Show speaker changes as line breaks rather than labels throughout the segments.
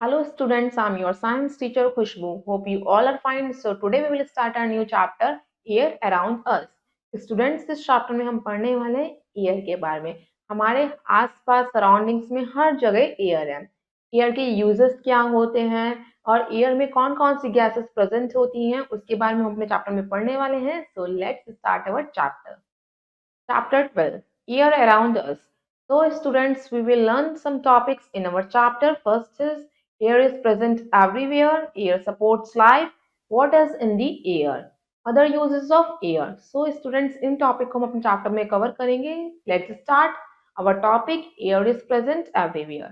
Hello students, I'm your science teacher Khushbu. Hope you all are fine. So today we will start our new chapter Air Around Us. Students, इस chapter में हम पढ़ने वाले हैं air के बारे में। हमारे आसपास सराउंडिंग्स में हर जगह एयर है। एयर के यूजेस क्या होते हैं और एयर में कौन कौन सी गैसेस प्रेजेंट होती हैं उसके बारे में हम अपने चैप्टर में पढ़ने वाले हैं। So let's start our chapter. Chapter 12, Air Around Us. So students, we will learn some topics in our chapter. First is air is present everywhere. Air supports life. What is in the air? Other uses of air. So students, in topic को हम अपने chapter में cover करेंगे. Let's start. Our topic, air is present everywhere.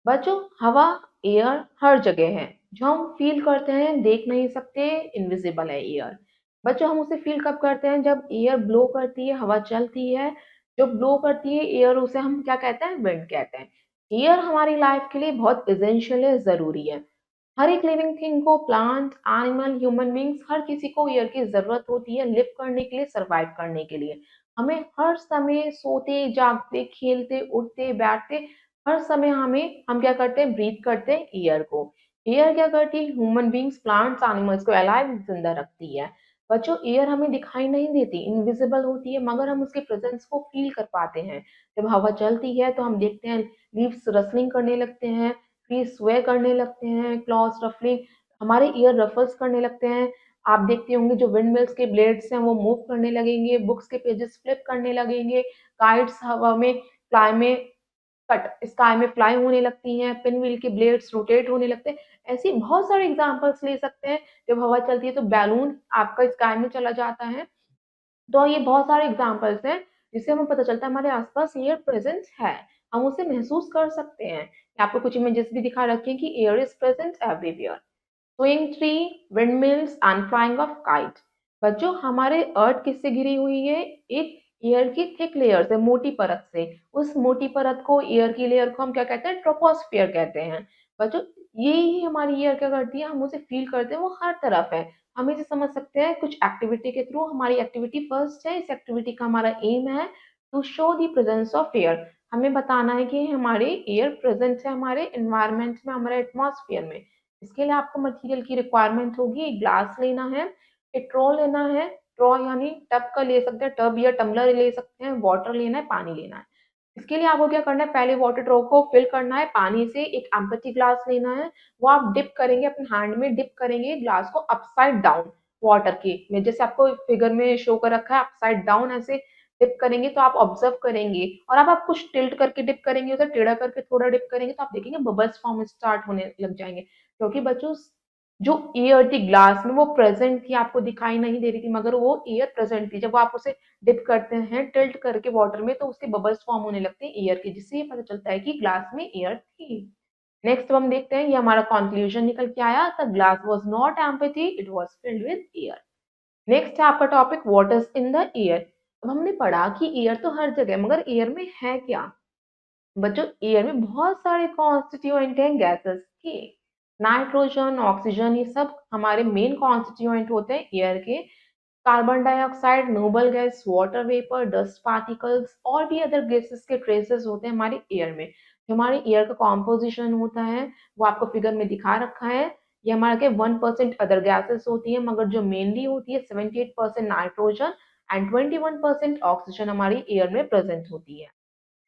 बच्चों, हवा air हर जगह है। जो हम फील करते हैं देख नहीं सकते, इनविजिबल है एयर। बच्चों, हम उसे फील कब करते हैं? जब एयर ब्लो करती है, हवा चलती है, जो ब्लो करती है एयर, उसे हम क्या कहते हैं? विंड कहते हैं। एयर हमारी लाइफ के लिए बहुत इसेंशियल है, जरूरी है। हर एक लिविंग थिंग को, प्लांट, एनिमल, ह्यूमन बींग्स, हर किसी को एयर की जरूरत होती है लिव करने के लिए, सरवाइव करने के लिए। हमें हर समय सोते जागते खेलते उठते बैठते हर समय हम क्या करते हैं? ब्रीथ करते हैं एयर को। एयर क्या करती है? ह्यूमन बींग्स, प्लांट्स, एनिमल्स को अलाइव, जिंदा रखती है। बच्चों, एयर हमें दिखाई नहीं देती, इनविजिबल होती है, मगर हम उसके प्रेजेंस को फील कर पाते हैं। जब हवा चलती है तो हम देखते हैं लीव्स रसलिंग करने लगते हैं, ट्री स्वे करने लगते हैं, क्लॉज रफलिंग, हमारे ईयर रफल्स करने लगते हैं। आप देखते होंगे जो विंड मिल्स के ब्लेड्स हैं वो मूव करने लगेंगे, बुक्स के पेजेस फ्लिप करने लगेंगे, काइट्स हवा में फ्लाई में कट स्काई में फ्लाई होने लगती हैं, पिन व्हील के ब्लेड्स रोटेट होने लगते हैं। ऐसी बहुत सारे एग्जांपल्स ले सकते हैं। जब हवा चलती है तो बैलून आपका स्काई में चला जाता है। तो ये बहुत सारे एग्जांपल्स हैं जिससे हमें पता चलता है हमारे आसपास एयर प्रेजेंट है, हम उसे महसूस कर सकते हैं। आपको कुछ इमेजेस भी दिखा रखे हैं कि air is present everywhere. Swing tree, windmills and flying of kite. बच्चों, हमारे अर्थ किससे घिरी हुई है? एक एयर की थिक लेयर से, मोटी परत से। उस मोटी परत को, एयर की लेयर को हम क्या कहते हैं? ट्रोपोस्फियर कहते हैं। बच्चों, ये ही हमारी एयर क्या करती है? हम उसे फील करते हैं, वो हर तरफ है। हम इसे समझ सकते हैं कुछ एक्टिविटी के थ्रू। हमारी एक्टिविटी फर्स्ट है, इस एक्टिविटी का हमारा एम है to show the presence of air. हमें बताना है कि हमारे एयर प्रेजेंट है हमारे एनवायरमेंट में, हमारे एटमॉस्फेयर में। इसके लिए आपको मटेरियल की रिक्वायरमेंट होगी। एक ग्लास लेना है, एक ट्रॉ लेना है, ट्रॉ यानी टब का ले सकते हैं, टब या टम्बलर ले सकते हैं, वाटर लेना है, पानी लेना है। इसके लिए आपको क्या करना है? पहले वाटर ट्रॉ को फिल करना है पानी से। एक एम्पटी ग्लास लेना है, वो आप डिप करेंगे, अपने हैंड में डिप करेंगे ग्लास को अपसाइड डाउन वाटर के में, जैसे आपको फिगर में शो कर रखा है अपसाइड डाउन, ऐसे डिप करेंगे तो आप ऑब्जर्व करेंगे। और अब आप कुछ टिल्ट करके डिप करेंगे, उधर टेढ़ा करके थोड़ा डिप करेंगे तो आप देखेंगे बबल्स फॉर्म स्टार्ट होने लग जाएंगे। क्योंकि बच्चों, जो एयर थी ग्लास में वो प्रेजेंट थी, आपको दिखाई नहीं दे रही थी, मगर वो एयर प्रेजेंट थी। जब आप उसे डिप करते हैं टिल्ट करके वाटर में तो उसके बबल्स फॉर्म होने लगते हैं एयर के, जिससे ये पता चलता है कि ग्लास में एयर थी। नेक्स्ट हम देखते हैं, ये हमारा कंक्लूजन निकल के आया, the glass was not empty, it was filled with air. Next है आपका topic, what is in the air. अब हमने पढ़ा कि एयर तो हर जगह है, मगर एयर में है क्या? बच्चों, एयर में बहुत सारे कॉन्स्टिट्यूएंट हैं गैसेस के। नाइट्रोजन, ऑक्सीजन, ये सब हमारे मेन कॉन्स्टिट्यूएंट होते हैं एयर के। Carbon dioxide, noble gas, water vapour, dust particles और भी अदर गैसेस के ट्रेसेस होते हैं हमारे एयर में। जो हमारे एयर का कॉम्पोजिशन होता है वो आपको फिगर में दिखा रखा है। ये हमारे के 1% अदर गैसेस होती है, मगर जो मेनली होती है 78% नाइट्रोजन एंड 21% ऑक्सीजन हमारी एयर में प्रेजेंट होती है।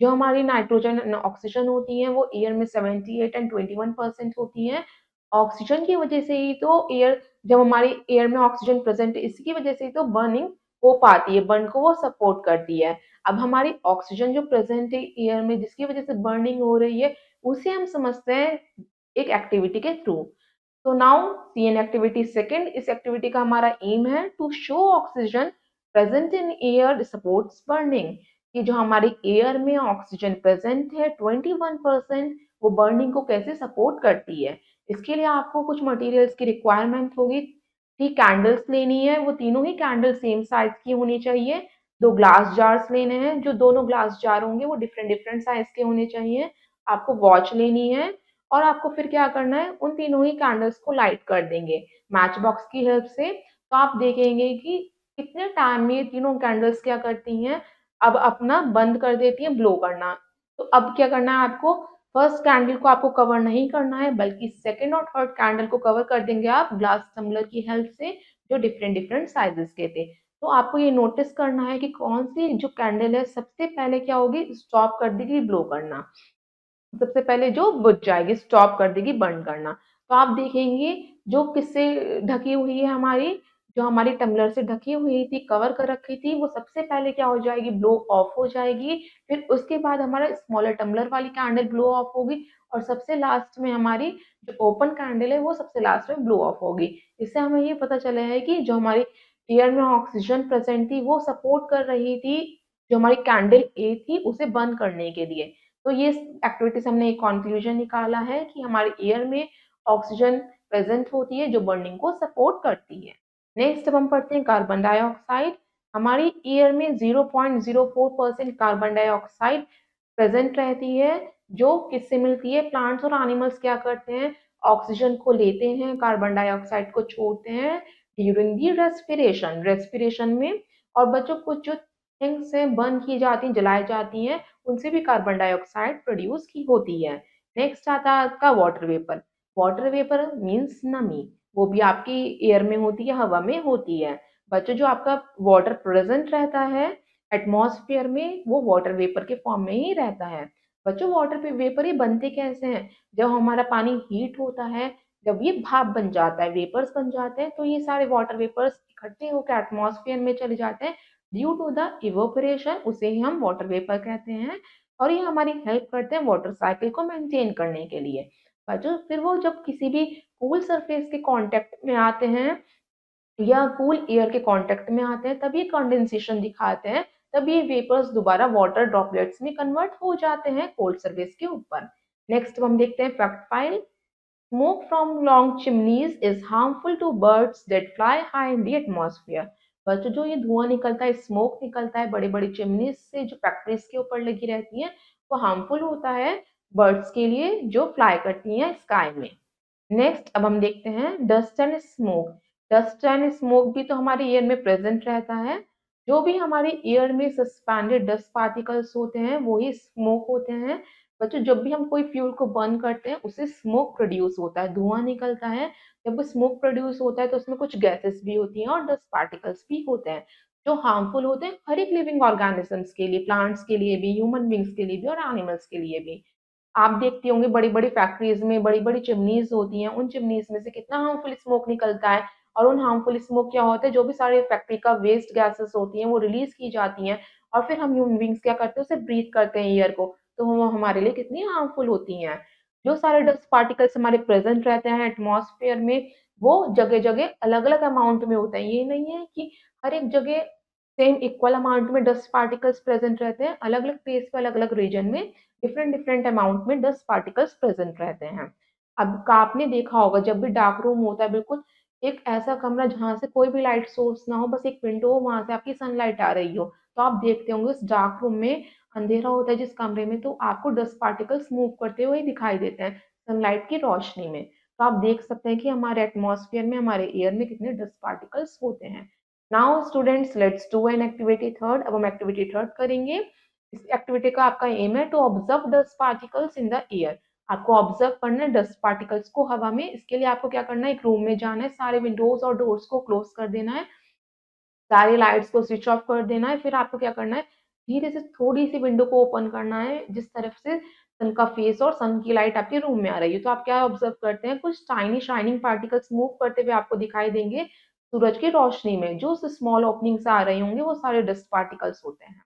जो हमारी नाइट्रोजन एंड ऑक्सीजन होती हैं वो एयर में 78 एंड 21% होती हैं। ऑक्सीजन की वजह से ही तो एयर, जब हमारी एयर में ऑक्सीजन प्रेजेंट है इसकी वजह से ही तो बर्निंग हो पाती है, बर्न को वो सपोर्ट करती है। अब हमारी ऑक्सीजन जो प्रेजेंट है एयर में जिसकी वजह से बर्निंग हो रही है, उसे हम समझते हैं एक एक्टिविटी के थ्रू। तो now see an activity second, इस एक्टिविटी का हमारा एम है to show oxygen present in air supports burning. कि जो हमारे एयर में ऑक्सीजन प्रेजेंट है 21%, वो बर्निंग को कैसे सपोर्ट करती है। इसके लिए आपको कुछ मटेरियल्स की रिक्वायरमेंट होगी। थ्री कैंडल्स लेनी है, वो तीनों ही कैंडल सेम साइज की होनी चाहिए। दो ग्लास जार्स लेने हैं, जो दोनों ग्लास जार होंगे वो डिफरेंट डिफरेंट साइज के होने चाहिए। आपको वॉच लेनी है और आपको फिर क्या करना है, उन तीनों ही कैंडल्स को लाइट कर देंगे मैच बॉक्स की हेल्प से। तो आप देखेंगे कि कितने टाइम में ये तीनों कैंडल्स क्या करती हैं, अब अपना बंद कर देती है ब्लो करना। तो अब क्या करना है आपको, फर्स्ट कैंडल को आपको कवर नहीं करना है, बल्कि सेकंड और थर्ड कैंडल को कवर कर देंगे आप ग्लास टम्बलर की हेल्प से, जो डिफरेंट डिफरेंट साइजेस के थे। तो आपको ये नोटिस करना है कि कौन सी जो कैंडल है सबसे पहले क्या होगी, स्टॉप कर देगी ब्लो करना, सबसे पहले जो बुझ जाएगी, स्टॉप कर देगी बर्न करना। तो आप देखेंगे जो किससे ढकी हुई है हमारी, जो हमारी टम्बलर से ढकी हुई थी, कवर कर रखी थी, वो सबसे पहले क्या हो जाएगी, ब्लो ऑफ हो जाएगी। फिर उसके बाद हमारा स्मॉलर टम्बलर वाली कैंडल ब्लो ऑफ होगी, और सबसे लास्ट में हमारी जो ओपन कैंडल है वो सबसे लास्ट में ब्लो ऑफ होगी। इससे हमें ये पता चला है कि जो हमारी एयर में ऑक्सीजन प्रेजेंट थी वो सपोर्ट कर रही थी जो हमारी कैंडल ए थी उसे बर्न करने के लिए। तो ये एक्टिविटी से हमने एक कंक्लूजन निकाला है कि हमारे एयर में ऑक्सीजन प्रेजेंट होती है जो बर्निंग को सपोर्ट करती है। नेक्स्ट अब हम पढ़ते हैं कार्बन डाइऑक्साइड। हमारी एयर में 0.04% कार्बन डाइऑक्साइड प्रेजेंट रहती है, जो किससे मिलती है, प्लांट्स और एनिमल्स क्या करते हैं, ऑक्सीजन को लेते हैं, कार्बन डाइऑक्साइड को छोड़ते हैं ड्यूरिंग दी रेस्पिरेशन, रेस्पिरेशन में। और बच्चों कुछ जो थिंग्स हैं बर्न की जाती हैं, जलाई जाती हैं, उनसे भी कार्बन डाइऑक्साइड प्रोड्यूस की होती है। नेक्स्ट आता है आपका water vapour. Water vapour means नमी, वो भी आपकी एयर में होती है, हवा में होती है। बच्चों जो आपका वाटर प्रेजेंट रहता है एटमॉस्फेयर में, वो वाटर वेपर के फॉर्म में ही रहता है। बच्चों वाटर वेपर ये बनते कैसे हैं, जब हमारा पानी हीट होता है, जब ये भाप बन जाता है, वेपर्स बन जाते हैं, तो ये सारे वाटर वेपर्स इकट्ठे होकर एटमॉस्फेयर में चले जाते हैं ड्यू टू द इवोपरेशन, उसे ही हम वाटर वेपर कहते हैं। और ये हमारी हेल्प करते हैं वाटर साइकिल को मेंटेन करने के लिए। बच्चों फिर वो जब किसी भी कूल सरफेस के कांटेक्ट में आते हैं या कूल एयर के कांटेक्ट में आते हैं, तब ये कंडेंसेशन दिखाते हैं, तब ये वेपर्स दोबारा वाटर ड्रॉपलेट्स में कन्वर्ट हो जाते हैं कोल्ड सरफेस के ऊपर। नेक्स्ट हम देखते हैं fact file. Smoke from long chimneys is harmful to birds that fly high in the atmosphere. बच्चों जो ये धुआं निकलता है, स्मोक निकलता है बड़ी बड़ी चिमनीज से जो फैक्ट्रीज के ऊपर लगी रहती हैं, वो हार्मफुल होता है बर्ड्स के लिए जो फ्लाई करती हैं स्काई में। नेक्स्ट अब हम देखते हैं dust and smoke. Dust and smoke भी तो हमारे एयर में प्रेजेंट रहता है। जो भी हमारे एयर में सस्पेंडेड डस्ट पार्टिकल्स होते हैं वो ही स्मोक होते हैं। बच्चों जब भी हम कोई फ्यूल को बर्न करते हैं उससे स्मोक प्रोड्यूस होता है, धुआं निकलता है। जब वो स्मोक प्रोड्यूस होता है तो उसमें कुछ गैसेस भी होती हैं और डस्ट पार्टिकल्स भी होते हैं जो हार्मफुल होते हैं हर एक लिविंग ऑर्गेनिजम्स के लिए, प्लांट्स के लिए भी, ह्यूमन बींग्स के लिए भी और एनिमल्स के लिए भी। आप देखते होंगे बड़ी-बड़ी फैक्ट्रीज में बड़ी-बड़ी चिमनीज होती हैं, उन चिमनीज में से कितना हार्मफुल स्मोक निकलता है। और उन हार्मफुल स्मोक क्या होता है, जो भी सारे फैक्ट्री का वेस्ट गैसेस होती हैं वो रिलीज की जाती हैं, और फिर हम ह्यूमन बींग्स क्या करते हैं, उसे ब्रीथ करते हैं एयर को, तो वो हमारे लिए कितनी हार्मफुल होती हैं। जो सारे डस्ट पार्टिकल्स हमारे प्रेजेंट रहते हैं एटमॉस्फेयर में, वो जगह जगह अलग अलग अमाउंट में होते हैं। ये नहीं है कि हर एक जगह सेम इक्वल अमाउंट में डस्ट पार्टिकल्स प्रेजेंट रहते हैं, अलग अलग प्लेस पे अलग अलग रीजन में डिफरेंट डिफरेंट अमाउंट में डस्ट पार्टिकल्स प्रेजेंट रहते हैं। अब का आपने देखा होगा जब भी डार्क रूम होता है, बिल्कुल एक ऐसा कमरा जहाँ से कोई भी लाइट सोर्स ना हो, बस एक विंडो हो, वहां से आपकी सनलाइट आ रही हो, तो आप देखते होंगे उस डार्क रूम में, अंधेरा होता है जिस कमरे में, तो आपको डस्ट पार्टिकल्स मूव करते हुए दिखाई देते हैं सनलाइट की रोशनी में। तो आप देख सकते हैं कि हमारे एटमॉस्फेयर में, हमारे एयर में कितने डस्ट पार्टिकल्स होते हैं। Now students let's do an activity third. अब हम एक्टिविटी थर्ड करेंगे। इस एक्टिविटी का आपका एम है to observe dust particles in the air. आपको ऑब्जर्व करना है डस्ट पार्टिकल्स को हवा में। इसके लिए आपको क्या करना है, एक रूम में जाना है, सारे विंडोज और डोर्स को क्लोज कर देना है, सारी लाइट्स को स्विच ऑफ कर देना है। फिर आपको क्या करना है, धीरे से थोड़ी सी विंडो को ओपन करना है जिस तरफ से सन का फेस और सन की लाइट आपके रूम में आ रही है। तो आप क्या ऑब्जर्व करते हैं, कुछ टाइनी शाइनिंग पार्टिकल्स मूव करते हुए आपको दिखाई देंगे सूरज की रोशनी में। जो स्मॉल ओपनिंग से आ रहे होंगे वो सारे डस्ट पार्टिकल्स होते हैं।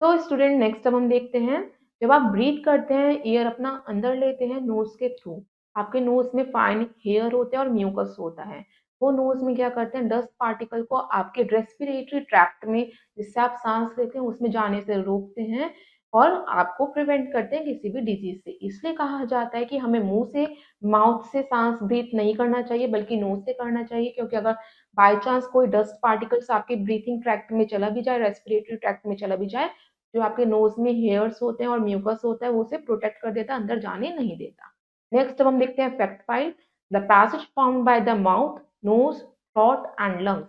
तो स्टूडेंट नेक्स्ट अब हम देखते हैं, जब आप ब्रीथ करते हैं, एयर अपना अंदर लेते हैं नोज के थ्रू, आपके नोज में फाइन हेयर होते हैं और म्यूकस होता है। वो नोज में क्या करते हैं, डस्ट पार्टिकल को आपके रेस्पिरेटरी ट्रैक्ट में, जिससे आप सांस लेते हैं, उसमें जाने से रोकते हैं और आपको प्रिवेंट करते हैं किसी भी डिजीज से। इसलिए कहा जाता है कि हमें मुंह से, माउथ से सांस ब्रीथ नहीं करना चाहिए, बल्कि नोज से करना चाहिए, क्योंकि अगर बाय चांस कोई डस्ट पार्टिकल्स आपके ब्रीथिंग ट्रैक्ट में चला भी जाए, रेस्पिरेटरी ट्रैक्ट में चला भी जाए, जो आपके नोज में हेयर्स होते हैं और म्यूकस होता है, वो उसे प्रोटेक्ट कर देता है, अंदर जाने नहीं देता। नेक्स्ट अब हम देखते हैं fact five. The passage found by the mouth, nose, throat and lungs,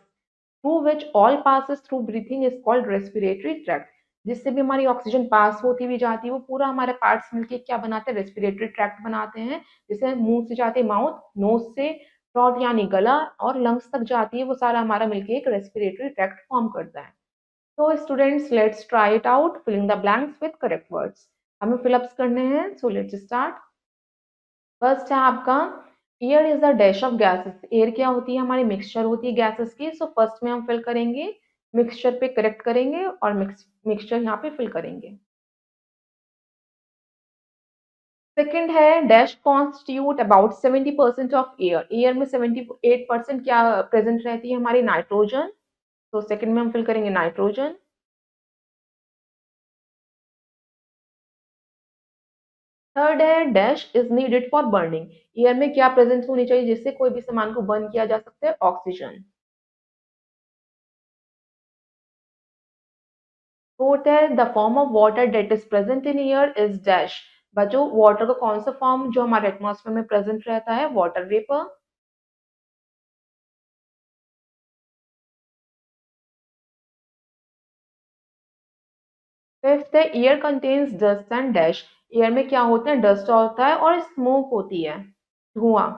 through which all passes through breathing is called respiratory tract. जिससे भी हमारी ऑक्सीजन पास होती हुई जाती है, वो पूरा हमारे पार्ट्स मिलके क्या बनाते हैं, रेस्पिरेटरी ट्रैक्ट बनाते हैं। जैसे मुंह से जाते हैं माउथ, नोज से थ्रोट यानी गला, और लंग्स तक जाती है, वो सारा हमारा मिलके एक रेस्पिरेटरी ट्रैक्ट फॉर्म करता है। तो students, let's try it out, filling the blanks with correct words. हमें फिलअप्स करने हैं, सो लेट्स स्टार्ट। फर्स्ट है आपका, air is the dash of gases. Air क्या होती है, हमारी मिक्सचर होती है गैसेस की। सो फर्स्ट में हम फिल करेंगे, मिक्सचर पे करेक्ट करेंगे और मिक्सचर यहाँ पे फिल करेंगे। सेकंड है, dash constitute about 70% of air. Air में 78% क्या प्रेजेंट रहती है, हमारी नाइट्रोजन। तो सेकंड में हम फिल करेंगे नाइट्रोजन। थर्ड है, dash is needed for burning. Air में क्या प्रेजेंट होनी चाहिए जिससे कोई भी सामान को बर्न किया जा सकता है, ऑक्सीजन। फोर्थ है, the form of water that is present in air is dash. बच्चों, वाटर का कौन सा फॉर्म जो हमारे एटमॉस्फेयर में प्रेजेंट रहता है, वाटर वेपर। फिफ्थ है, air contains dust and dash. Air में क्या होता है, डस्ट होता है और स्मोक होती है, धुआं।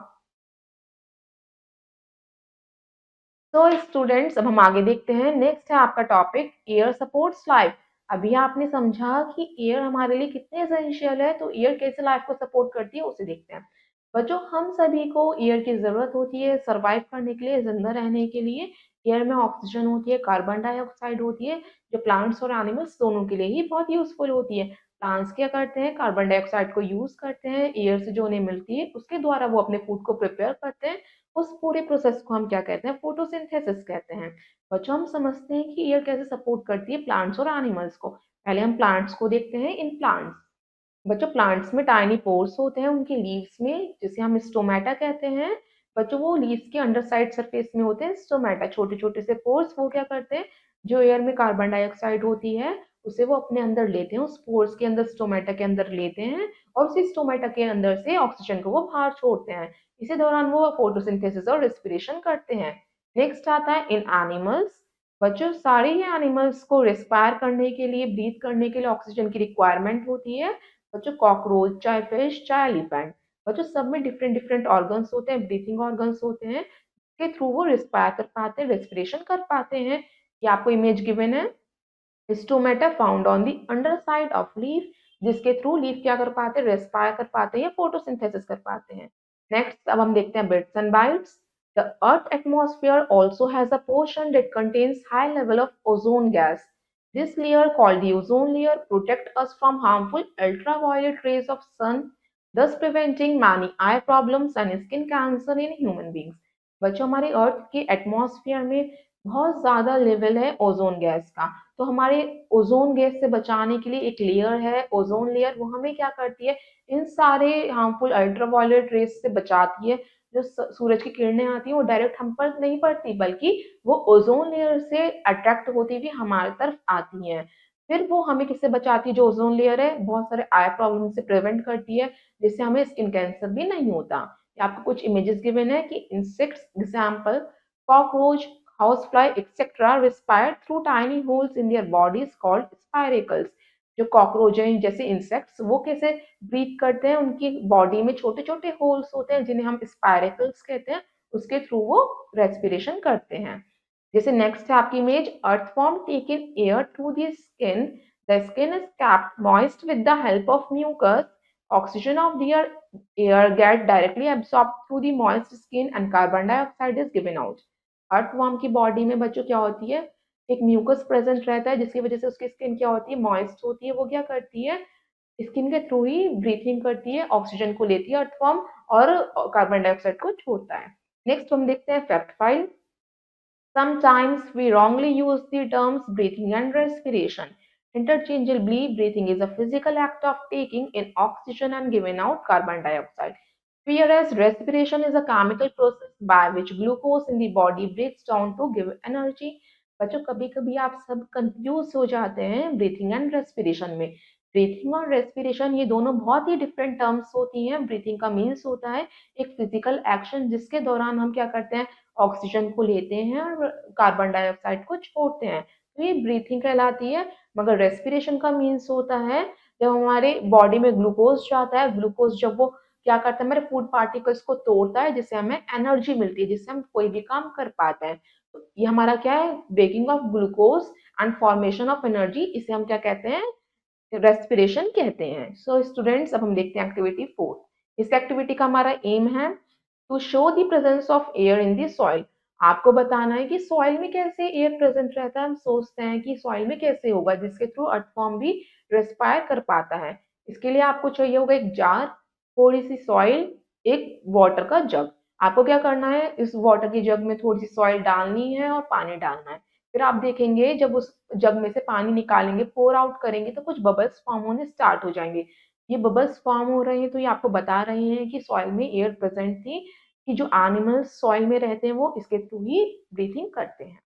तो स्टूडेंट्स, अब हम आगे देखते हैं। नेक्स्ट है आपका टॉपिक, एयर सपोर्ट्स लाइफ। अभी आपने समझा कि एयर हमारे लिए कितने एसेंशियल है, तो एयर कैसे लाइफ को सपोर्ट करती है उसे देखते हैं। बच्चों, हम सभी को एयर की जरूरत होती है सरवाइव करने के लिए, जिंदा रहने के लिए। एयर में ऑक्सीजन होती है, कार्बन डाइऑक्साइड होती है, जो प्लांट्स और एनिमल्स दोनों के लिए ही बहुत यूजफुल होती है। प्लांट्स क्या करते हैं, कार्बन डाइऑक्साइड को यूज करते हैं, एयर से जो उन्हें मिलती है उसके द्वारा वो अपने फूड को प्रिपेयर करते हैं। उस पूरे प्रोसेस को हम क्या कहते हैं, फोटोसिंथेसिस कहते हैं। बच्चों, हम समझते हैं कि एयर कैसे सपोर्ट करती है प्लांट्स और एनिमल्स को। पहले हम प्लांट्स को देखते हैं। इन प्लांट्स, बच्चों, प्लांट्स में टाइनी पोर्स होते हैं उनके लीव्स में, जिसे हम स्टोमेटा कहते हैं। बच्चों, वो लीव्स के अंडर साइड सरफेस में होते हैं स्टोमेटा, छोटे छोटे से पोर्स। वो क्या करते हैं, जो एयर में कार्बन डाइऑक्साइड होती है उसे वो अपने अंदर लेते हैं, उस पोर्स के अंदर, स्टोमेटा के अंदर लेते हैं, और उसी स्टोमेटा के अंदर से ऑक्सीजन को वो बाहर छोड़ते हैं। इसी दौरान वो फोटोसिंथेसिस और रेस्पिरेशन करते हैं। नेक्स्ट आता है इन एनिमल्स। बच्चों, सारे ही एनिमल्स को रिस्पायर करने के लिए, ब्रीथ करने के लिए ऑक्सीजन की रिक्वायरमेंट होती है। बच्चों, कॉकरोच चाहे फिश चाहे एलिफेंट, बच्चों सब में डिफरेंट डिफरेंट ऑर्गन्स होते हैं, ब्रीथिंग ऑर्गन्स होते हैं, के थ्रू वो रिस्पायर कर पाते हैं, रेस्पिरेशन कर पाते हैं। ये आपको इमेज गिवन है, stomata found on the under side of leaf, जिसके थ्रू लीफ क्या कर पाते हैं, रेस्पायर कर पाते हैं या फोटोसिंथेसिस कर पाते हैं। नेक्स्ट, अब हम देखते हैं bits and bytes. The earth atmosphere also has a portion that contains high level of ozone gas. This layer, called the ozone layer, protect us from harmful ultraviolet rays of sun, thus preventing many eye problems and skin cancer in human beings. बच्चों, हमारी अर्थ के atmosphere में बहुत ज्यादा level है ozone gas का। तो हमारे ओजोन गैस से बचाने के लिए एक लेयर है, ओजोन लेयर, वो हमें क्या करती है, इन सारे हार्मफुल अल्ट्रावायलेट रेस से बचाती है। जो सूरज की किरणें आती हैं वो डायरेक्ट हम पर नहीं पड़ती, बल्कि वो ओजोन लेयर से अट्रैक्ट होती हुई हमारी तरफ आती हैं। फिर वो हमें किससे बचाती है, जो ओजोन लेयर है, बहुत सारे आई प्रॉब्लम से प्रिवेंट करती है, जिससे हमें स्किन कैंसर भी नहीं होता। आपको कुछ इमेजेस गिवन है कि insects example, cockroach, housefly, etc. respire through tiny holes in their bodies called spiracles. जो कॉकरोच हैं जैसे इंसेक्ट्स, वो कैसे ब्रीथ करते हैं, उनकी बॉडी में छोटे छोटे होल्स होते हैं जिन्हें हम स्पायरेकल्स कहते हैं, उसके थ्रू वो रेस्पिरेशन करते हैं। जैसे नेक्स्ट है आपकी image, earthworm take in air through the skin, the skin is kept moist with the help of mucus, oxygen of the air get directly absorbed through the moist skin and carbon dioxide is given out. Earthworm की body में बच्चों क्या होती है, एक mucus present रहता है, जिसकी वजह से उसकी स्किन क्या होती है, मॉइस्ट होती है। वो क्या करती है, स्किन के थ्रू ही ब्रीथिंग करती है, ऑक्सीजन को लेती है अर्थवर्म, और कार्बन डाइऑक्साइड को छोड़ता है। नेक्स्ट हम देखते हैं fact file. Sometimes we wrongly use the terms breathing and respiration. Interchangeably, breathing is a physical act of taking in oxygen and giving out carbon dioxide, whereas respiration is a chemical process by which glucose in the body breaks down to give energy. बच्चों, कभी कभी आप सब confuse हो जाते हैं breathing and respiration में। Breathing और रेस्पिरेशन ये दोनों बहुत ही डिफरेंट टर्म्स होती हैं। ब्रीथिंग का मीन्स होता है एक फिजिकल एक्शन, जिसके दौरान हम क्या करते हैं, ऑक्सीजन को लेते हैं और कार्बन डाइऑक्साइड को छोड़ते हैं। तो ये ब्रीथिंग कहलाती है। मगर रेस्पिरेशन का मीन्स होता है जब हमारे बॉडी में ग्लूकोज जाता है, ग्लूकोज जब वो क्या करता है हमारे फूड पार्टिकल्स को तोड़ता है, जिससे हमें एनर्जी मिलती है, जिससे हम कोई भी काम कर पाते हैं। तो ये हमारा क्या है, breaking of glucose and formation of energy, इसे हम क्या कहते हैं, रेस्पिरेशन कहते हैं। सो स्टूडेंट्स, अब हम देखते हैं एक्टिविटी 4। इस एक्टिविटी का हमारा एम है to show the presence of air in the soil. आपको बताना है कि सॉइल में कैसे एयर प्रेजेंट रहता है। हम सोचते हैं कि सॉइल में कैसे होगा, जिसके थ्रू अर्थ फॉर्म भी रेस्पायर कर पाता है। इसके लिए आपको चाहिए होगा एक जार, थोड़ी सी सॉइल, एक वाटर का जग। आपको क्या करना है, इस वाटर की जग में थोड़ी सी सॉइल डालनी है और पानी डालना है। फिर आप देखेंगे जब उस जग में से पानी निकालेंगे, पोर आउट करेंगे, तो कुछ बबल्स फॉर्म होने स्टार्ट हो जाएंगे। ये बबल्स फॉर्म हो रहे हैं तो ये आपको बता रहे हैं कि सॉइल में एयर प्रेजेंट थी, कि जो एनिमल्स सॉइल में रहते हैं वो इसके थ्रू ही ब्रीथिंग करते हैं।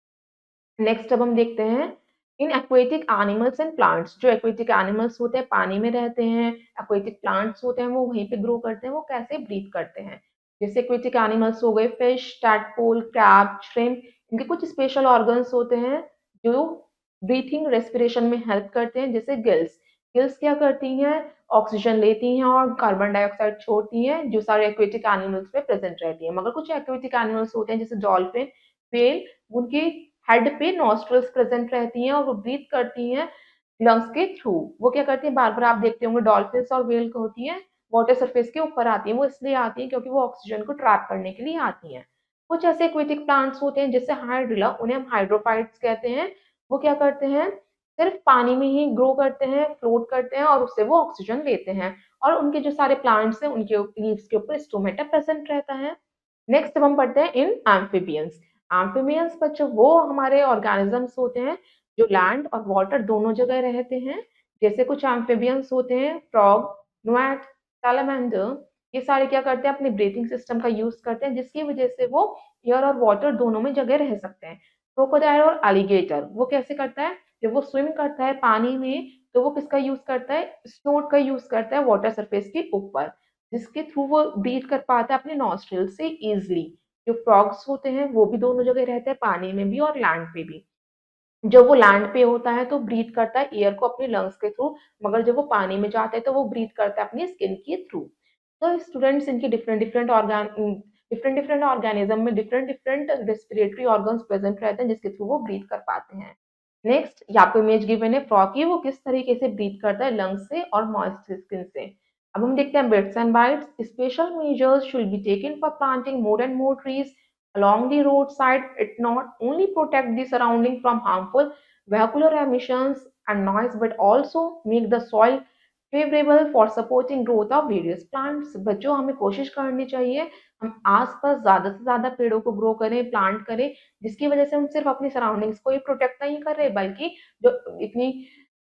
नेक्स्ट अब हम देखते हैं in aquatic animals and plants. जो एक्वेटिक एनिमल्स होते हैं पानी में रहते हैं, एक्वेटिक प्लांट्स होते हैं वो वहीं पे ग्रो करते हैं, वो कैसे ब्रीथ करते हैं। जैसे एक्वेटिक एनिमल्स हो गए फिश, टैडपोल, क्रैब, श्रिम्प, इनके कुछ स्पेशल ऑर्गन्स होते हैं जो ब्रीथिंग रेस्पिरेशन में हेल्प करते हैं। जैसे गिल्स, गिल्स क्या करती हैं, ऑक्सीजन लेती हैं और कार्बन डाइऑक्साइड छोड़ती हैं, जो सारे एक्वेटिक एनिमल्स में प्रेजेंट रहती है। मगर कुछ एक्वेटिक एनिमल्स होते हैं जैसे डॉल्फिन, व्हेल, उनके हेड पे नॉस्ट्रल्स प्रेजेंट रहती हैं और वो ब्रीथ करती हैं लंग्स के थ्रू। वो क्या करती हैं, बार बार आप देखते होंगे डॉल्फिन्स और व्हेल को होती हैं वाटर सरफेस के ऊपर आती हैं। वो इसलिए आती हैं क्योंकि वो ऑक्सीजन को ट्रैप करने के लिए आती हैं। कुछ ऐसे एक्वेटिक प्लांट्स होते हैं जैसे हाइड्रिला, उन्हें हम हाइड्रोफाइट्स कहते हैं। वो क्या करते हैं, सिर्फ पानी में ही ग्रो करते हैं, फ्लोट करते हैं और उससे वो ऑक्सीजन लेते हैं। और उनके जो सारे प्लांट्स हैं उनके लीव्स के ऊपर स्टोमेटा प्रेजेंट रहता है। नेक्स्ट अब हम पढ़ते हैं इन एम्फीबियंस। एम्फीबियंस बच्चों वो हमारे ऑर्गेनिजम्स होते हैं जो लैंड और वाटर दोनों जगह रहते हैं। जैसे कुछ एम्फीबियंस होते हैं फ्रॉग, नुएट, सैलामेंडर, ये सारे क्या करते हैं, अपने ब्रीथिंग सिस्टम का यूज करते हैं, जिसकी वजह से वो एयर और वाटर दोनों में जगह रह सकते हैं। क्रोकोडाइल और एलिगेटर वो कैसे करता है, जब वो स्विम करता है पानी में तो वो किसका यूज करता है, स्नोट का यूज करता है वाटर सरफेस के ऊपर, जिसके थ्रू वो ब्रीथ कर पाता है अपने नॉस्ट्रिल से इजिली। जो फ्रॉग्स होते हैं वो भी दोनों जगह रहते हैं, पानी में भी और लैंड पे भी। जब वो लैंड पे होता है तो ब्रीथ करता है एयर को अपने लंग्स के थ्रू, मगर जब वो पानी में जाता है तो वो ब्रीथ करता है अपनी स्किन के थ्रू। तो स्टूडेंट्स, इनकी डिफरेंट डिफरेंट ऑर्गेनिज्म में different different respiratory organs present रहते हैं, जिसके थ्रू वो ब्रीथ कर पाते हैं। नेक्स्ट, यहाँ पे इमेज गिवन है फ्रॉग की, वो किस तरीके से ब्रीथ करता है लंग्स से और मॉइस्ट स्किन से। अब हम देखते हैं bits and bytes. Special measures should be taken for planting more and more trees along the roadside. It not only protect the surrounding from harmful vehicular emissions and noise, but also make the soil favorable for supporting growth of various plants. बच्चों, हमें कोशिश करनी चाहिए हम आसपास ज्यादा से ज्यादा पेड़ों को ग्रो करें, प्लांट करें, जिसकी वजह से हम सिर्फ अपनी सराउंडिंग्स को ही प्रोटेक्ट नहीं कर रहे, बल्कि जो इतनी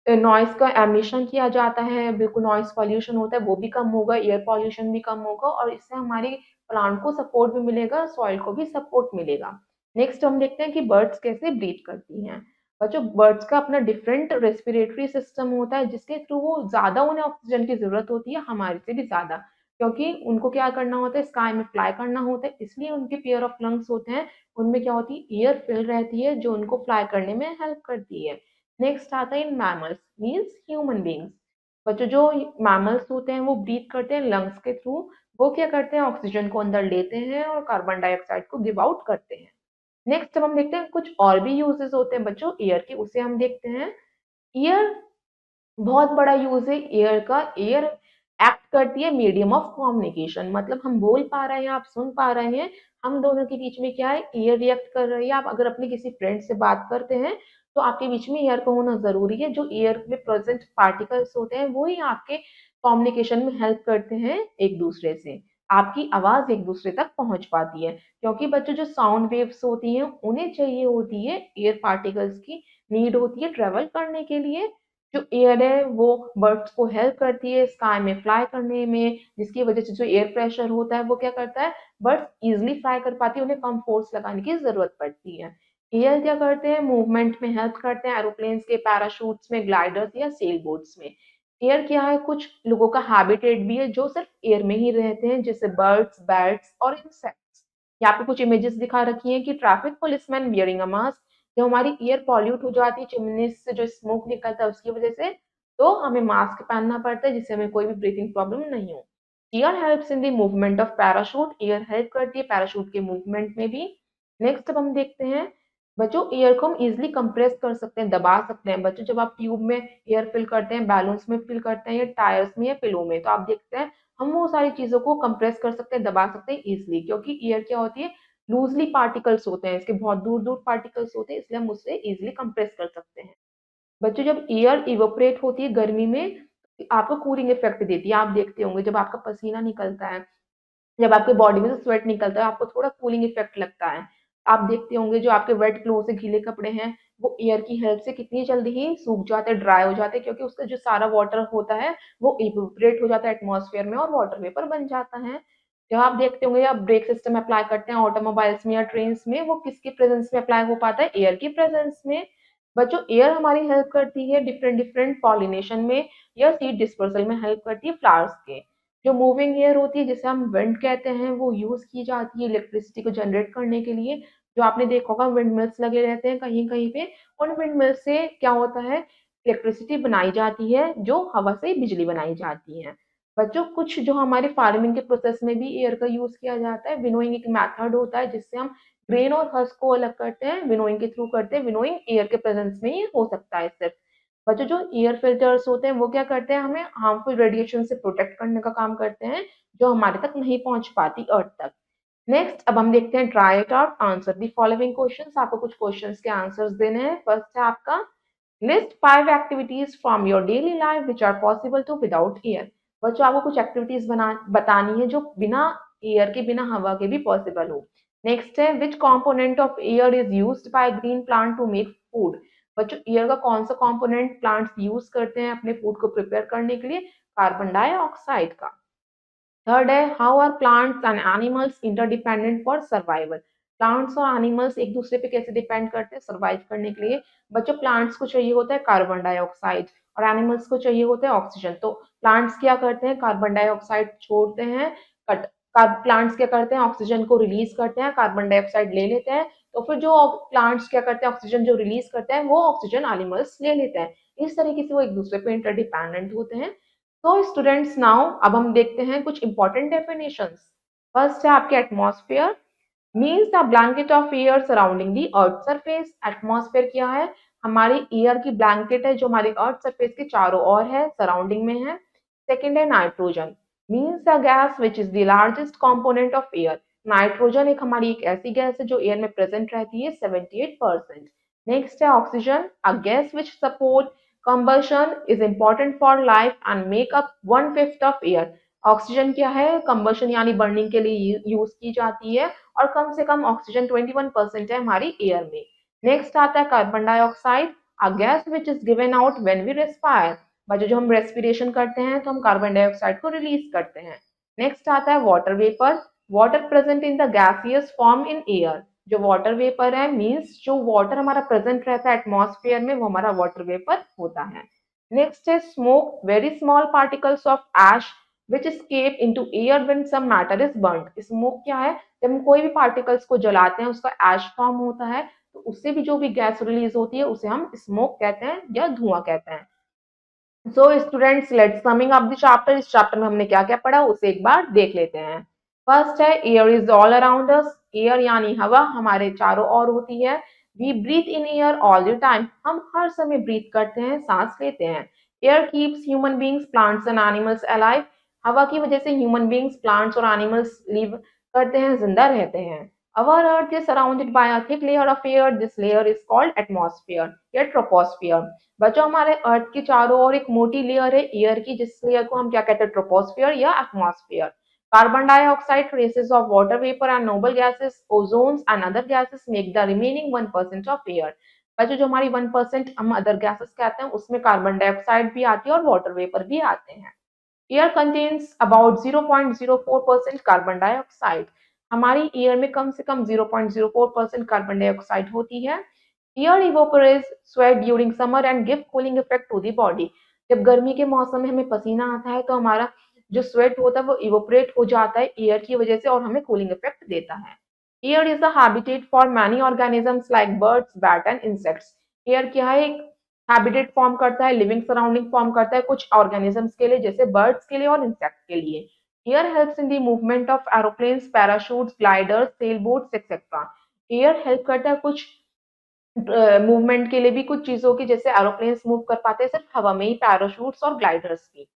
नॉइज़ का एमिशन किया जाता है, बिल्कुल नॉइज़ पॉल्यूशन होता है, वो भी कम होगा, एयर पॉल्यूशन भी कम होगा और इससे हमारी प्लांट को सपोर्ट भी मिलेगा, सॉइल को भी सपोर्ट मिलेगा। नेक्स्ट हम देखते हैं कि बर्ड्स कैसे ब्रीथ करती हैं। बच्चों, बर्ड्स का अपना डिफरेंट रेस्पिरेटरी सिस्टम होता है, जिसके थ्रू वो ज़्यादा उन्हें ऑक्सीजन की ज़रूरत होती है, हमारे से भी ज़्यादा, क्योंकि उनको क्या करना होता है, स्काई में फ्लाई करना होता है, इसलिए उनके पेयर ऑफ लंग्स होते हैं, उनमें क्या होती है, एयर फिल रहती है, जो उनको फ्लाई करने में हेल्प करती है। नेक्स्ट आता है in mammals means human beings. बच्चों, जो मैमल्स होते हैं वो ब्रीथ करते हैं लंग्स के थ्रू। वो क्या करते हैं, ऑक्सीजन को अंदर लेते हैं और कार्बन डाइऑक्साइड को गिव आउट करते हैं। नेक्स्ट अब हम देखते हैं कुछ और भी यूजेस होते हैं बच्चों एयर के, उसे हम देखते हैं। एयर बहुत बड़ा यूज है एयर का। एयर एक्ट करती है मीडियम ऑफ कम्युनिकेशन, मतलब हम बोल पा रहे हैं, आप सुन पा रहे हैं, हम दोनों के बीच में क्या है, एयर रिएक्ट कर रही है। आप अगर अपने किसी फ्रेंड से बात करते हैं तो आपके बीच में एयर का होना जरूरी है। जो एयर में प्रेजेंट पार्टिकल्स होते हैं वो ही आपके कम्युनिकेशन में हेल्प करते हैं एक दूसरे से, आपकी आवाज एक दूसरे तक पहुंच पाती है। क्योंकि बच्चों, जो साउंड वेव्स होती हैं उन्हें चाहिए होती है एयर पार्टिकल्स की नीड होती है ट्रेवल करने के लिए। जो एयर है वो बर्ड्स को हेल्प करती है स्काई में फ्लाई करने में, जिसकी वजह से जो एयर प्रेशर होता है वो क्या करता है, बर्ड्स इजिली फ्लाई कर पाती है, उन्हें कम फोर्स लगाने की जरूरत पड़ती है। एयर क्या करते हैं, मूवमेंट में हेल्प करते हैं, एरोप्लेन्स के पैराशूट्स में, ग्लाइडर्स या सेल बोट्स में। एयर क्या है, कुछ लोगों का हैबिटेट भी है जो सिर्फ एयर में ही रहते हैं, जैसे बर्ड्स, बैट्स और इंसेक्ट्स। यहाँ पे कुछ इमेजेस दिखा रखी हैं कि traffic policeman wearing a mask, जब हमारी एयर पॉल्यूट हो जाती है चिमनी से जो स्मोक निकलता है उसकी वजह से, तो हमें मास्क पहनना पड़ता है जिससे हमें कोई भी ब्रीथिंग प्रॉब्लम नहीं हो। Air helps in the movement of parachute, air help करती है पैराशूट के मूवमेंट में भी। नेक्स्ट अब हम देखते हैं बच्चों, एयर को हम इजिली कंप्रेस कर सकते हैं, दबा सकते हैं। बच्चों जब आप ट्यूब में एयर फिल करते हैं, बैलून्स में फिल करते हैं या टायर्स में या पिलो में, तो आप देखते हैं हम वो सारी चीजों को कंप्रेस कर सकते हैं, दबा सकते हैं इजिली, क्योंकि एयर क्या होती है, लूजली पार्टिकल्स होते हैं, इसके बहुत दूर दूर पार्टिकल्स होते हैं, इसलिए हम उससे इजिली कंप्रेस कर सकते हैं। बच्चों जब एयर इवोपरेट होती है गर्मी में, आपको कूलिंग इफेक्ट देती है। आप देखते होंगे जब आपका पसीना निकलता है, जब आपके बॉडी में से स्वेट निकलता है, आपको थोड़ा कूलिंग इफेक्ट लगता है। आप देखते होंगे जो आपके वेट क्लोथ है, गीले कपड़े हैं, वो एयर की हेल्प से कितनी जल्दी ही सूख जाते हैं, ड्राई हो जाते हैं, क्योंकि उसका जो सारा वाटर होता है वो इवेपोरेट हो जाता है एटमॉस्फेयर में और वाटर वेपर बन जाता है। जब आप देखते होंगे आप ब्रेक सिस्टम अप्लाई करते हैं ऑटोमोबाइल्स में या ट्रेन में, वो किसकी प्रेजेंस में अप्लाई हो पाता है, एयर की प्रेजेंस में। बच्चों एयर हमारी हेल्प करती है डिफरेंट डिफरेंट पॉलिनेशन में या सीड डिस्पर्सल में हेल्प करती है फ्लावर्स के। जो मूविंग एयर होती है जिसे हम विंड कहते हैं, वो यूज की जाती है इलेक्ट्रिसिटी को जनरेट करने के लिए। जो आपने देखा होगा विंड मिल्स लगे रहते हैं कहीं कहीं पे, उन विंड मिल्स से क्या होता है, इलेक्ट्रिसिटी बनाई जाती है, जो हवा से बिजली बनाई जाती है। बच्चों कुछ जो हमारे फार्मिंग के प्रोसेस में भी एयर का यूज किया जाता है, विनोइंग एक मेथड होता है जिससे हम ग्रेन और हस्क को अलग करते हैं, विनोइंग के थ्रू करते हैं। विनोइंग एयर के प्रेजेंस में ही हो सकता है सिर्फ। बच्चों जो एयर फिल्टर्स होते हैं वो क्या करते हैं, हमें हार्मफुल रेडिएशन से प्रोटेक्ट करने का काम करते हैं, जो हमारे तक नहीं पहुंच पाती अर्थ तक। नेक्स्ट अब हम देखते हैं try it out, answer the following questions. आपको कुछ क्वेश्चंस के आंसर्स देने हैं। फर्स्ट है आपका, list 5 activities from your daily life which are possible to without air. बच्चों आपको कुछ एक्टिविटीज बना बतानी है जो बिना एयर के, बिना हवा के भी पॉसिबल हो। नेक्स्ट है, which component of air is used by green plant to make food. बच्चों एयर का कौन सा कंपोनेंट प्लांट्स यूज करते हैं अपने फूड को प्रिपेयर करने के लिए, कार्बन डाइऑक्साइड का। थर्ड है, how are plants and animals interdependent for survival. Plants और एनिमल्स एक दूसरे पे कैसे डिपेंड करते हैं सर्वाइव करने के लिए। बच्चों प्लांट्स को चाहिए होता है कार्बन डाइऑक्साइड और एनिमल्स को चाहिए होता है ऑक्सीजन। तो प्लांट्स क्या करते हैं, कार्बन डाइऑक्साइड छोड़ते हैं, कट प्लांट्स क्या करते हैं, ऑक्सीजन को रिलीज करते हैं, कार्बन डाइऑक्साइड ले लेते हैं। तो फिर जो प्लांट्स क्या करते हैं, ऑक्सीजन जो रिलीज करते हैं वो ऑक्सीजन एनिमल्स ले लेते हैं। इस तरीके से वो एक दूसरे पे इंटरडिपेंडेंट होते हैं। तो स्टूडेंट्स नाउ अब हम देखते हैं कुछ इंपॉर्टेंट डेफिनेशंस। फर्स्ट है आपके atmosphere, means the blanket of air surrounding the earth surface. Atmosphere क्या है, हमारी एयर की ब्लैंकेट है जो हमारी अर्थ सरफेस के चारों ओर है, सराउंडिंग में है। सेकेंड है nitrogen, means the gas which is the largest component of air. Nitrogen एक हमारी एक ऐसी गैस है जो एयर में प्रेजेंट रहती है 78%। नेक्स्ट है oxygen, a gas which support combustion is important for life and make up 1/5 of air। Oxygen क्या है, कंबशन यानी बर्निंग के लिए यूज की जाती है और कम से कम ऑक्सीजन 21% है हमारी एयर में। नेक्स्ट आता है carbon dioxide, a gas which is given out when we respire. बच्चों जो हम रेस्पिरेशन करते हैं तो हम कार्बन डाइऑक्साइड को रिलीज करते हैं। नेक्स्ट आता है water vapour, water present in the gaseous form in air. जो वाटर वेपर है मीन्स जो वाटर हमारा प्रेजेंट रहता है एटमॉस्फेयर में वो हमारा वाटर वेपर होता है। नेक्स्ट है smoke, very small particles of ash which escape into air when some matter is burnt। Smoke क्या है, जब हम कोई भी पार्टिकल्स को जलाते हैं उसका एश फॉर्म होता है, तो उससे भी जो भी गैस रिलीज होती है उसे हम स्मोक कहते हैं या धुआं कहते हैं। So students let's summing up the chapter. इस चैप्टर में हमने क्या क्या पढ़ा उसे एक बार देख लेते हैं। फर्स्ट है, air is all around us. Air यानी हवा हमारे चारों ओर होती है। We breathe in air all the time, हम हर समय ब्रीथ करते हैं, सांस लेते हैं। Air keeps human beings, plants and animals alive. हवा की वजह से ह्यूमन बींग्स, प्लांट्स और एनिमल्स लिव करते हैं, जिंदा रहते हैं। Our Earth is surrounded by a thick layer of air. This layer is called atmosphere या troposphere। बच्चों हमारे अर्थ के चारों ओर एक मोटी लेयर है एयर की, जिस लेयर को हम क्या कहते हैं, ट्रोपोस्फियर या atmosphere. Carbon dioxide, traces of water vapor and noble gases, ozones and other gases make the remaining 1% of air। बच्चों जो हमारी 1% हम अदर गैसेस कहते हैं उसमें कार्बन डाइऑक्साइड भी आती है और वाटर वेपर भी आते हैं। Air contains about 0.04% carbon dioxide. हमारी एयर में कम से कम 0.04% कार्बन डाइऑक्साइड होती है। Air evaporates sweat during summer and give cooling effect to the body. जब गर्मी के मौसम में हमें पसीना आता है तो हमारा जो स्वेट होता है वो इवोपरेट हो जाता है एयर की वजह से और हमें कूलिंग इफेक्ट देता है। Air is the habitat for many organisms like birds, bat and insects. Air क्या है, एक हैबिटेट फॉर्म करता है, लिविंग सराउंडिंग फॉर्म करता है कुछ ऑर्गेनिजम्स के लिए, जैसे बर्ड्स के लिए और इंसेक्ट्स के लिए। Air helps in the movement of aeroplanes, parachutes, gliders, sail boats etcetera. Air help करता है कुछ मूवमेंट के लिए भी, कुछ चीजों की, जैसे एरोप्लेन्स मूव कर पाते हैं सिर्फ हवा में ही, पैराशूट्स और ग्लाइडर्स भी।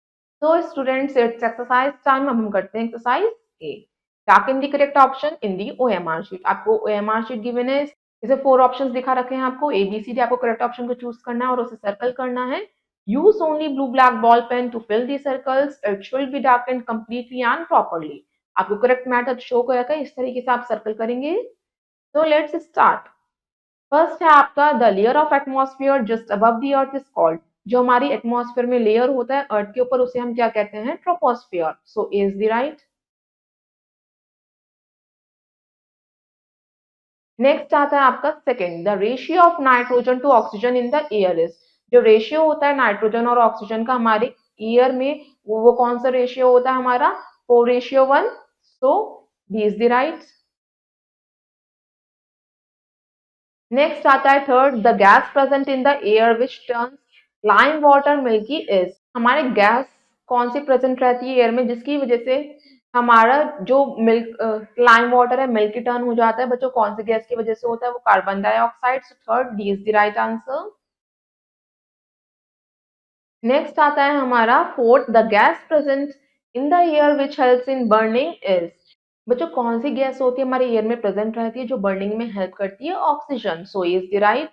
तो स्टूडेंट्स, इट्स एक्सरसाइज टाइम। अब हम करते हैं exercise A. Tick in the correct option in the OMR sheet. आपको ओएमआर शीट गिवन है, इसे 4 ऑप्शंस दिखा रखे हैं आपको, एबीसीडी। आपको करेक्ट ऑप्शन को चूज करना है और उसे सर्कल करना है। Use only blue black ball pen to fill the circles, it should be darkened completely and properly. आपको करेक्ट मेथड शो कर रखा है, इस तरीके से आप सर्कल करेंगे। तो लेट्स स्टार्ट। फर्स्ट है आपका the layer of atmosphere just above the earth is called. जो हमारी एटमॉस्फेयर में लेयर होता है अर्थ के ऊपर, उसे हम क्या कहते हैं, troposphere. So is the right. Next आता है आपका second, the ratio of nitrogen to oxygen in the air is. जो रेशियो होता है नाइट्रोजन और ऑक्सीजन का हमारे एयर में, वो कौन सा रेशियो होता है हमारा, 4:1। So B is the right. Next आता है third, the gas present in the air which turns lime water milky is. हमारे गैस कौन सी प्रेजेंट रहती है एयर में, जिसकी वजह से हमारा जो मिल्क लाइम वाटर है मिल्की टर्न हो जाता है। बच्चों कौन सी गैस की वजह से होता है, वो carbon dioxide. Third, D is the right answer. Next आता है हमारा fourth, the gas present in the air which helps in burning is. बच्चों कौन सी गैस होती है हमारे एयर में प्रेजेंट रहती है जो बर्निंग में हेल्प करती है, oxygen. So is the right.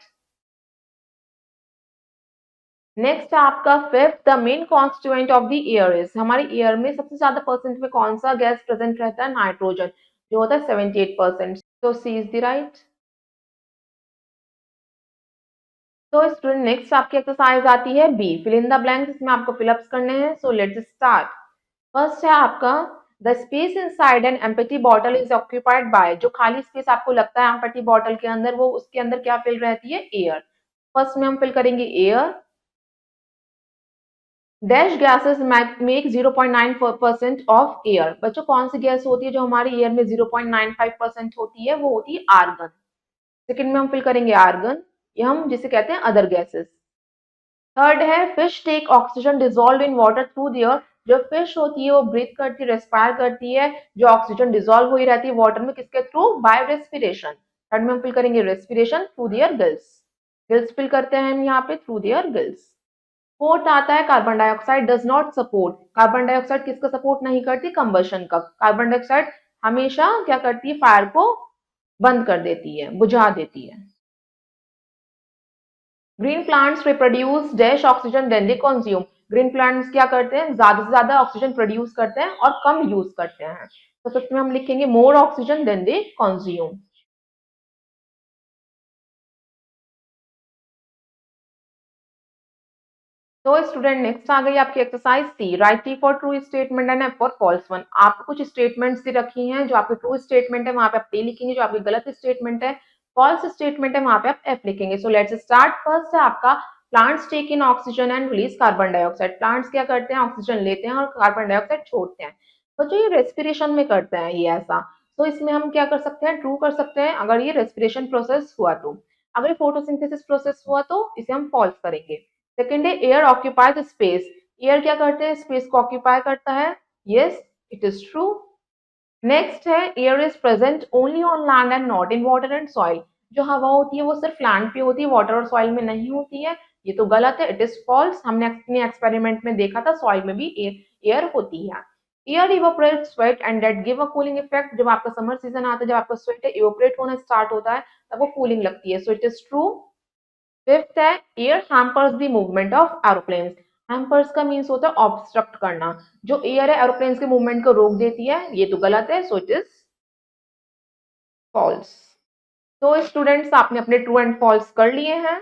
Next है आपका fifth, the main constituent of the air is. हमारे एयर में सबसे ज्यादा परसेंट में कौन सा गैस प्रेजेंट रहता है, नाइट्रोजन, जो होता है 78%। तो सी इज द राइट। तो स्टूडेंट नेक्स्ट आपकी एक्सरसाइज आती है B, fill in the blanks. इसमें आपको फिलअप्स करने हैं। So let's start. फर्स्ट है आपका the space inside an empty bottle is occupied by. जो खाली स्पेस आपको लगता है एम्प्टी बॉटल के अंदर, वो उसके अंदर क्या फिल रहती है, एयर। फर्स्ट में हम फिल करेंगे air. Dash gases make 0.9% of air. बच्चों कौन सी गैस होती है जो हमारे एयर में 0.95% होती है, वो होती है आर्गन। सेकंड में हम फिल करेंगे आर्गन, ये हम जिसे कहते हैं अदर गैसेस। थर्ड है fish take oxygen dissolved in water through their. जो फिश होती है वो ब्रीथ करती है, रेस्पायर करती है, जो ऑक्सीजन डिजोल्व हुई रहती है वाटर में, किसके थ्रू, बाय रेस्पिरेशन। थर्ड में हम फिल करेंगे respiration through their gills. Gills fill करते हैं हम यहाँ पे थ्रू देयर गिल्स। फोर्थ आता है carbon dioxide does not support. Carbon dioxide किसका सपोर्ट नहीं करती, कंबशन का। कार्बन डाइऑक्साइड हमेशा क्या करती है, फायर को बंद कर देती है, बुझा देती है। Green plants reproduce dash oxygen than they consume. Green plants क्या करते हैं, ज्यादा से ज्यादा ऑक्सीजन प्रोड्यूस करते हैं और कम यूज करते हैं। तो फिफ्थ में हम लिखेंगे more oxygen than they consume. तो स्टूडेंट नेक्स्ट आ गई आपकी exercise C, write T for true statement and F for false one. आपको कुछ स्टेटमेंट्स दी रखी हैं, जो आपकी ट्रू स्टेटमेंट है वहां पे आप टी लिखेंगे, जो आपकी गलत स्टेटमेंट है, फॉल्स स्टेटमेंट है, वहां पे आप एफ लिखेंगे। सो लेट्स स्टार्ट। फर्स्ट है आपका plants take in oxygen and release carbon dioxide. Plants क्या करते हैं, ऑक्सीजन लेते हैं और कार्बन डाइऑक्साइड छोड़ते हैं। बच्चों ये रेस्पिरेशन में करते हैं ये ऐसा। तो इसमें हम क्या कर सकते हैं, ट्रू कर सकते हैं अगर ये रेस्पिरेशन प्रोसेस हुआ तो। अगर फोटोसिंथेसिस प्रोसेस हुआ तो इसे हम फॉल्स करेंगे। सेकेंड है एयर ऑक्यूपाइज स्पेस। एयर क्या करते हैं, स्पेस को ऑक्यूपाई करता है। Yes, it is true. Next है air is present only on land and not in water and soil. जो हवा होती है वो सिर्फ लैंड पे होती है, वाटर और सॉइल में नहीं होती है। ये तो गलत है, इट इज फॉल्स। हमने अपने एक्सपेरिमेंट में देखा था सॉइल में भी एयर होती है। Air evaporate sweat and that give a cooling effect. जब आपका समर सीजन आता है, जब आपका स्वेट इवोपरेट होना स्टार्ट होता है, तब वो कूलिंग लगती है। So it is true. Fifth है air hampers the movement of aeroplanes. Hampers का मीन्स होता है ऑब्स्ट्रक्ट करना। जो एयर है एरोप्लेन्स के मूवमेंट को रोक देती है, ये तो गलत है। So it is false. तो स्टूडेंट्स आपने अपने ट्रू एंड फॉल्स कर लिए हैं।